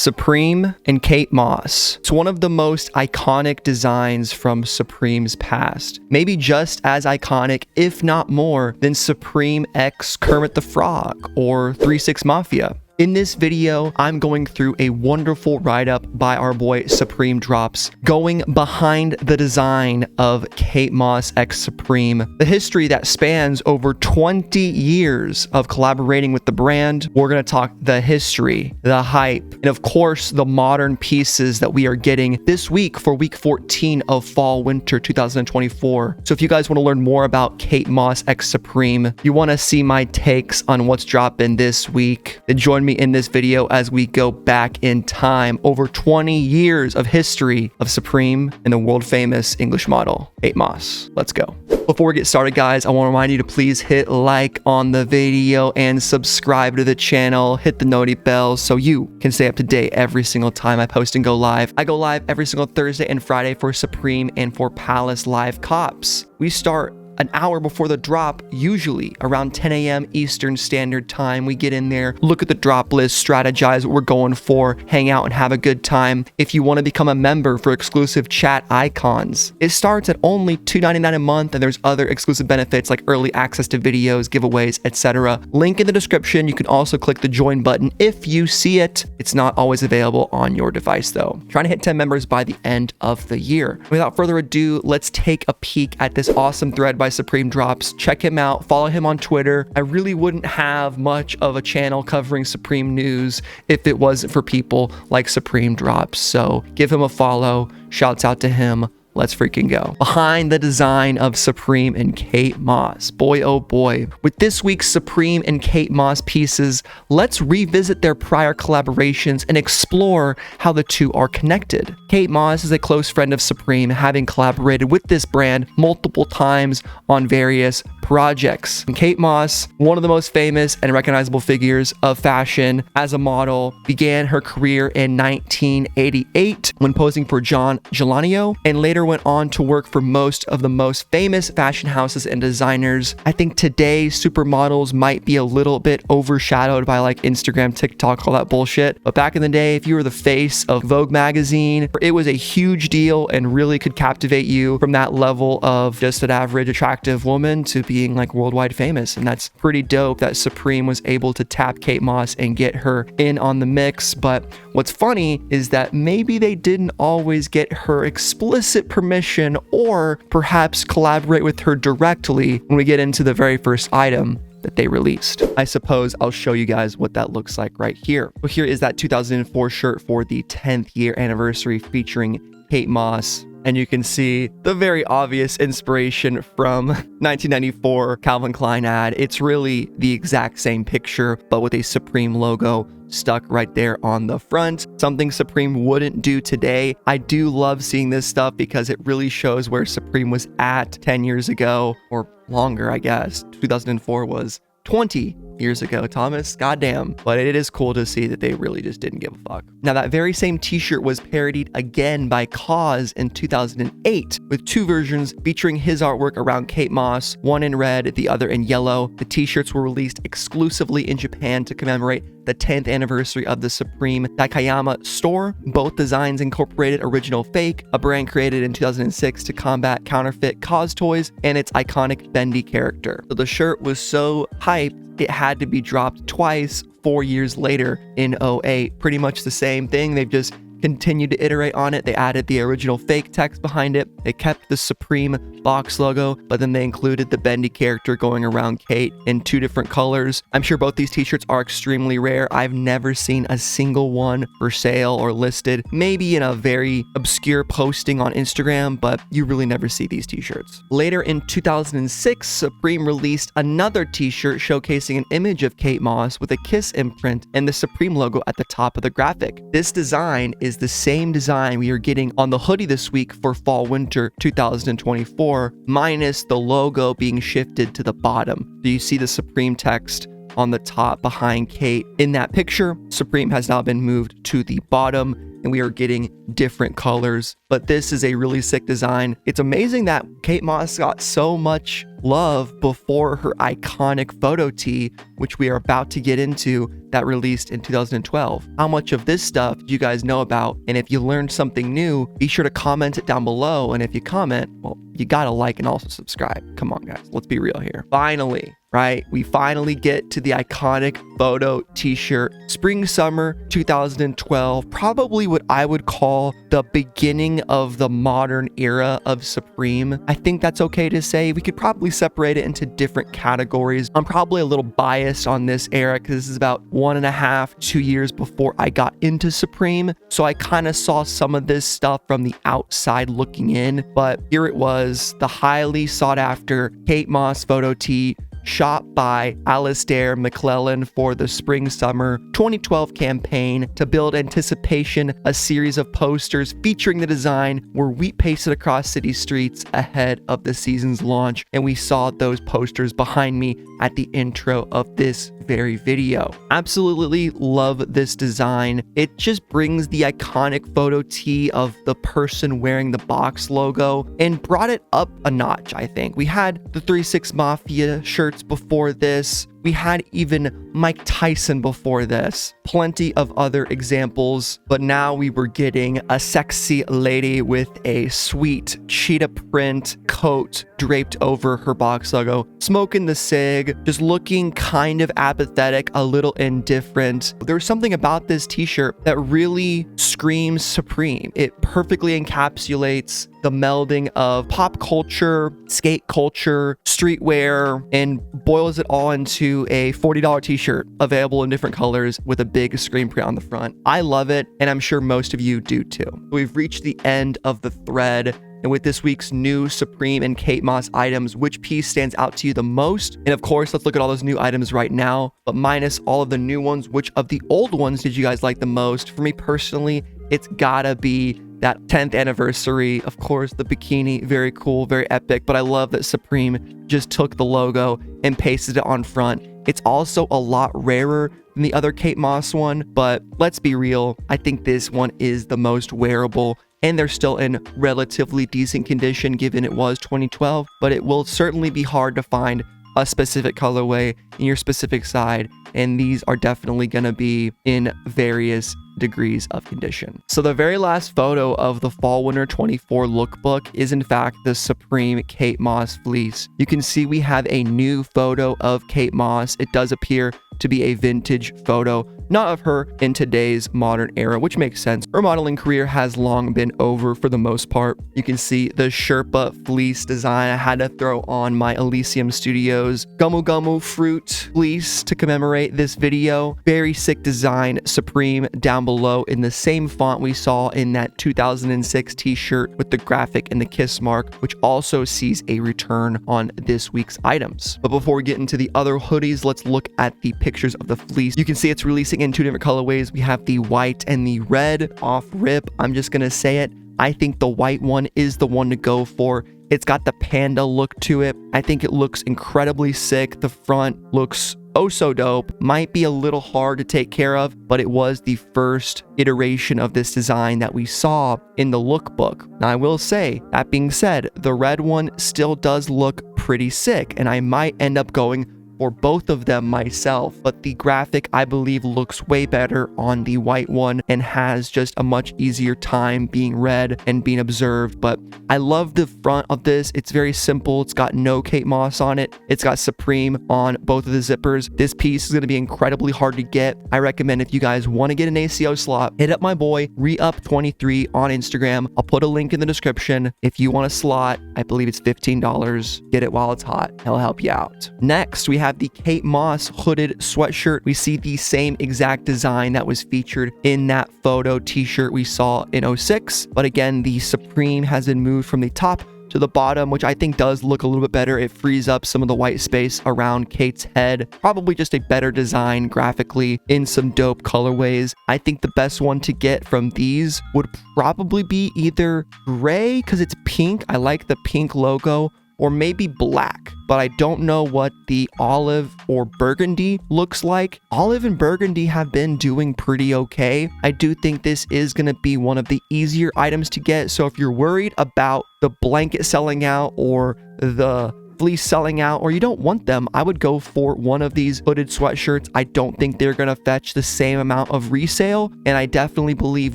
Supreme and Kate Moss. It's one of the most iconic designs from Supreme's past. Maybe just as iconic, if not more, than Supreme X Kermit the Frog or 3 6 Mafia. In this video, I'm going through a wonderful write-up by our boy Supreme Drops, going behind the design of Kate Moss X Supreme, the history that spans over 20 years of collaborating with the brand. We're going to talk the history, the hype, and of course, the modern pieces that we are getting this week for week 14 of Fall/Winter 2024. So if you guys want to learn more about Kate Moss X Supreme, you want to see my takes on what's dropping this week, then join me in this video as we go back in time over 20 years of history of Supreme and the world famous English model Kate Moss. Let's go. Before we get started, guys, I want to remind you to please hit like on the video and subscribe to the channel. Hit the noti bell so you can stay up to date every single time I post and go live. I go live every single Thursday and Friday for Supreme and for Palace Live Cops. We start an hour before the drop, usually around 10 a.m. Eastern Standard Time. We get in there, look at the drop list, strategize what we're going for, hang out and have a good time. If you want to become a member for exclusive chat icons, it starts at only $2.99 a month, and there's other exclusive benefits like early access to videos, giveaways, etc. Link in the description. You can also click the join button if you see it. It's not always available on your device though. Trying to hit 10 members by the end of the year. Without further ado, let's take a peek at this awesome thread by Supreme Drops. Check him out, follow him on Twitter. I really wouldn't have much of a channel covering Supreme news if it wasn't for people like Supreme Drops. So give him a follow. Shouts out to him. Let's freaking go. Behind the design of Supreme and Kate Moss. Boy, oh boy. With this week's Supreme and Kate Moss pieces, let's revisit their prior collaborations and explore how the two are connected. Kate Moss is a close friend of Supreme, having collaborated with this brand multiple times on various projects. And Kate Moss, one of the most famous and recognizable figures of fashion as a model, began her career in 1988 when posing for John Giuliano, and later went on to work for most of the most famous fashion houses and designers. I think today supermodels might be a little bit overshadowed by like Instagram, TikTok, all that bullshit. But back in the day, if you were the face of Vogue magazine, it was a huge deal and really could captivate you from that level of just an average attractive woman to being like worldwide famous. And that's pretty dope that Supreme was able to tap Kate Moss and get her in on the mix. But what's funny is that maybe they didn't always get her explicit permission or perhaps collaborate with her directly when we get into the very first item that they released. I suppose I'll show you guys what that looks like right here. Well, here is that 2004 shirt for the 10th year anniversary featuring Kate Moss. And you can see the very obvious inspiration from 1994 Calvin Klein ad. It's really the exact same picture, but with a Supreme logo stuck right there on the front. Something Supreme wouldn't do today. I do love seeing this stuff because it really shows where Supreme was at 10 years ago, or longer, I guess. 2004 was 20 years ago, Thomas. Goddamn. But it is cool to see that they really just didn't give a fuck. Now, that very same t-shirt was parodied again by Cause in 2008 with two versions featuring his artwork around Kate Moss, one in red, the other in yellow. The t-shirts were released exclusively in Japan to commemorate the 10th anniversary of the Supreme Daikayama store. Both designs incorporated OriginalFake, a brand created in 2006 to combat counterfeit Cause toys, and its iconic bendy character. So the shirt was so hyped, it had to be dropped twice 4 years later in 2008. Pretty much the same thing. They've just continued to iterate on it. They added the OriginalFake text behind it. They kept the Supreme box logo, but then they included the bendy character going around Kate in 2 different colors. I'm sure both these t-shirts are extremely rare. I've never seen a single one for sale or listed, maybe in a very obscure posting on Instagram, but you really never see these t-shirts. Later in 2006, Supreme released another t-shirt showcasing an image of Kate Moss with a kiss imprint and the Supreme logo at the top of the graphic. This design is the same design we are getting on the hoodie this week for Fall/Winter 2024, minus the logo being shifted to the bottom. So you see the Supreme text on the top behind Kate. In that picture, Supreme has now been moved to the bottom, and we are getting different colors. But this is a really sick design. It's amazing that Kate Moss got so much love before her iconic photo tee, which we are about to get into, that released in 2012. How much of this stuff do you guys know about? And if you learned something new, be sure to comment it down below. And if you comment, well, you gotta like and also subscribe. Come on, guys, let's be real here. Finally, right? We finally get to the iconic photo t-shirt. Spring summer 2012, probably what I would call the beginning of the modern era of Supreme. I think that's okay to say. We could probably separate it into different categories. I'm probably a little biased on this era because this is about 1.5, 2 years before I got into Supreme. So I kind of saw some of this stuff from the outside looking in, but here it was, the highly sought after Kate Moss photo tee, shot by Alistair McClellan for the spring-summer 2012 campaign to build anticipation. A series of posters featuring the design were wheat pasted across city streets ahead of the season's launch, and we saw those posters behind me at the intro of this very video. Absolutely love this design. It just brings the iconic photo tee of the person wearing the box logo and brought it up a notch, I think. We had the 3-6 Mafia shirts before this. We had even Mike Tyson before this. Plenty of other examples, but now we were getting a sexy lady with a sweet cheetah print coat draped over her box logo, smoking the cig, just looking kind of apathetic, a little indifferent. There's something about this t-shirt that really screams Supreme. It perfectly encapsulates the melding of pop culture, skate culture, streetwear, and boils it all into a $40 t-shirt available in different colors with a big screen print on the front. I love it, and I'm sure most of you do too. We've reached the end of the thread, and with this week's new Supreme and Kate Moss items, which piece stands out to you the most? And of course, let's look at all those new items right now, but minus all of the new ones, which of the old ones did you guys like the most? For me personally, it's gotta be that 10th anniversary. Of course, the bikini, very cool, very epic, but I love that Supreme just took the logo and pasted it on front. It's also a lot rarer than the other Kate Moss one, but let's be real, I think this one is the most wearable, and they're still in relatively decent condition given it was 2012, but it will certainly be hard to find a specific colorway in your specific side, and these are definitely going to be in various degrees of condition. So the very last photo of the fall winter 24 lookbook is in fact the Supreme Kate Moss fleece. You can see we have a new photo of Kate Moss. It does appear to be a vintage photo, not of her in today's modern era, which makes sense. Her modeling career has long been over for the most part. You can see the Sherpa fleece design. I had to throw on my Elysium Studios Gumu Gumu fruit fleece to commemorate this video. Very sick design. Supreme down below in the same font we saw in that 2006 t-shirt with the graphic and the kiss mark, which also sees a return on this week's items. But before we get into the other hoodies, let's look at the pictures of the fleece. You can see it's releasing in two different colorways. We have the white and the red. Off rip, I'm just gonna say it, I think the white one is the one to go for. It's got the panda look to it. I think it looks incredibly sick. The front looks oh so dope. Might be a little hard to take care of, but it was the first iteration of this design that we saw in the lookbook. Now I will say, that being said, the red one still does look pretty sick, and I might end up going for both of them myself, but the graphic I believe looks way better on the white one and has just a much easier time being read and being observed. But I love the front of this. It's very simple. It's got no Kate Moss on it. It's got Supreme on both of the zippers. This piece is going to be incredibly hard to get. I recommend if you guys want to get an ACO slot, hit up my boy Reup23 on Instagram. I'll put a link in the description. If you want a slot, I believe it's $15. Get it while it's hot. He'll help you out. Next, we have the Kate Moss hooded sweatshirt. We see the same exact design that was featured in that photo t-shirt we saw in 06, but again, the Supreme has been moved from the top to the bottom, which I think does look a little bit better. It frees up some of the white space around Kate's head. Probably just a better design graphically in some dope colorways. I think the best one to get from these would probably be either gray because it's pink. I like the pink logo, or maybe black, but I don't know what the olive or burgundy looks like. Olive and burgundy have been doing pretty okay. I do think this is gonna be one of the easier items to get, so if you're worried about the blanket selling out or the fleece selling out or you don't want them, I would go for one of these hooded sweatshirts. I don't think they're going to fetch the same amount of resale, and I definitely believe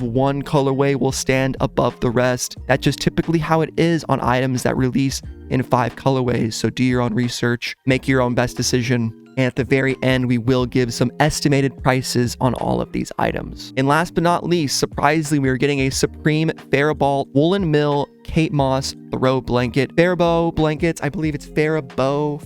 one colorway will stand above the rest. That's just typically how it is on items that release in 5 colorways. So do your own research, make your own best decision. And at the very end, we will give some estimated prices on all of these items. And last but not least, surprisingly, we are getting a Supreme Faribault Woolen Mill Kate Moss throw blanket. Faribault blankets, I believe it's Faribault.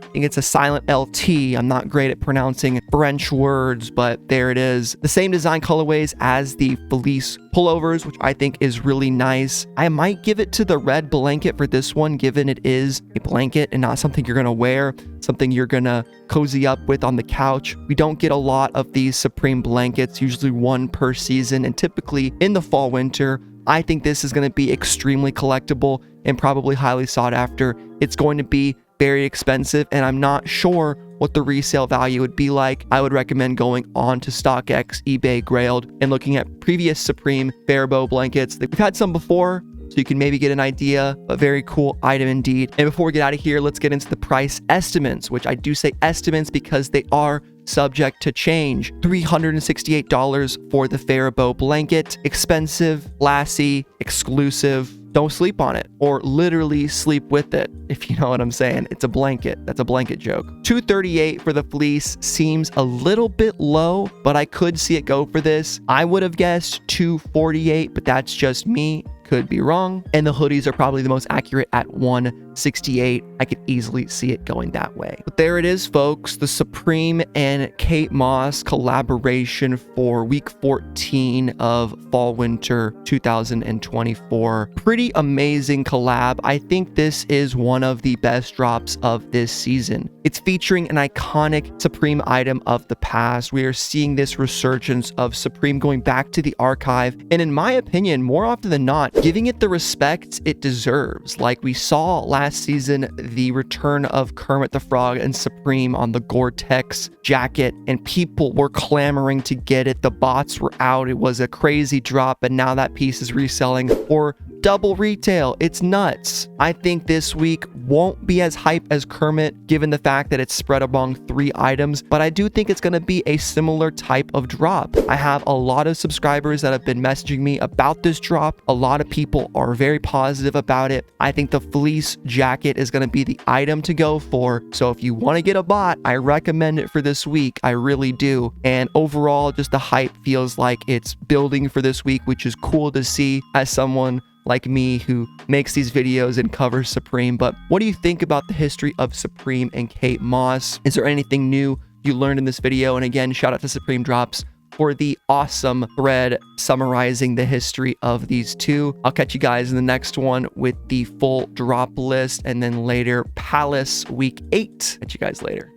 I think it's a silent LT. I'm not great at pronouncing French words, but there it is. The same design colorways as the fleece pullovers, which I think is really nice. I might give it to the red blanket for this one, given it is a blanket and not something you're gonna wear, something you're gonna cozy up with on the couch. We don't get a lot of these Supreme blankets, usually one per season, and typically in the fall winter. I think this is going to be extremely collectible and probably highly sought after. It's going to be very expensive, and I'm not sure what the resale value would be like. I would recommend going on to StockX, eBay, Grailed, and looking at previous Supreme Faribault blankets. We've had some before, so you can maybe get an idea. A very cool item indeed. And before we get out of here, let's get into the price estimates, which I do say estimates because they are subject to change. $368 for the Faribault blanket. Expensive, classy, exclusive. Don't sleep on it, or literally sleep with it, if you know what I'm saying. It's a blanket. That's a blanket joke. $238 for the fleece seems a little bit low, but I could see it go for this. I would have guessed $248, but that's just me. Could be wrong. And the hoodies are probably the most accurate at $168. I could easily see it going that way. But there it is, folks. The Supreme and Kate Moss collaboration for week 14 of fall winter 2024. Pretty amazing collab. I think this is one of the best drops of this season. It's featuring an iconic Supreme item of the past. We are seeing this resurgence of Supreme going back to the archive, and in my opinion, more often than not, giving it the respect it deserves. Like we saw last season, the return of Kermit the Frog and Supreme on the Gore-Tex jacket, and people were clamoring to get it. The bots were out. It was a crazy drop, and now that piece is reselling for double retail. It's nuts. I think this week won't be as hype as Kermit, given the fact that it's spread among 3 items, but I do think it's going to be a similar type of drop. I have a lot of subscribers that have been messaging me about this drop. A lot of people are very positive about it. I think the fleece jacket is going to be the item to go for. So if you want to get a bot, I recommend it for this week. I really do. And overall, just the hype feels like it's building for this week, which is cool to see as someone like me who makes these videos and covers Supreme. But what do you think about the history of Supreme and Kate Moss? Is there anything new you learned in this video? And again, shout out to Supreme Drops for the awesome thread summarizing the history of these two. I'll catch you guys in the next one with the full drop list, and then later Palace week 8. Catch you guys later.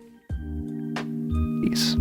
Peace.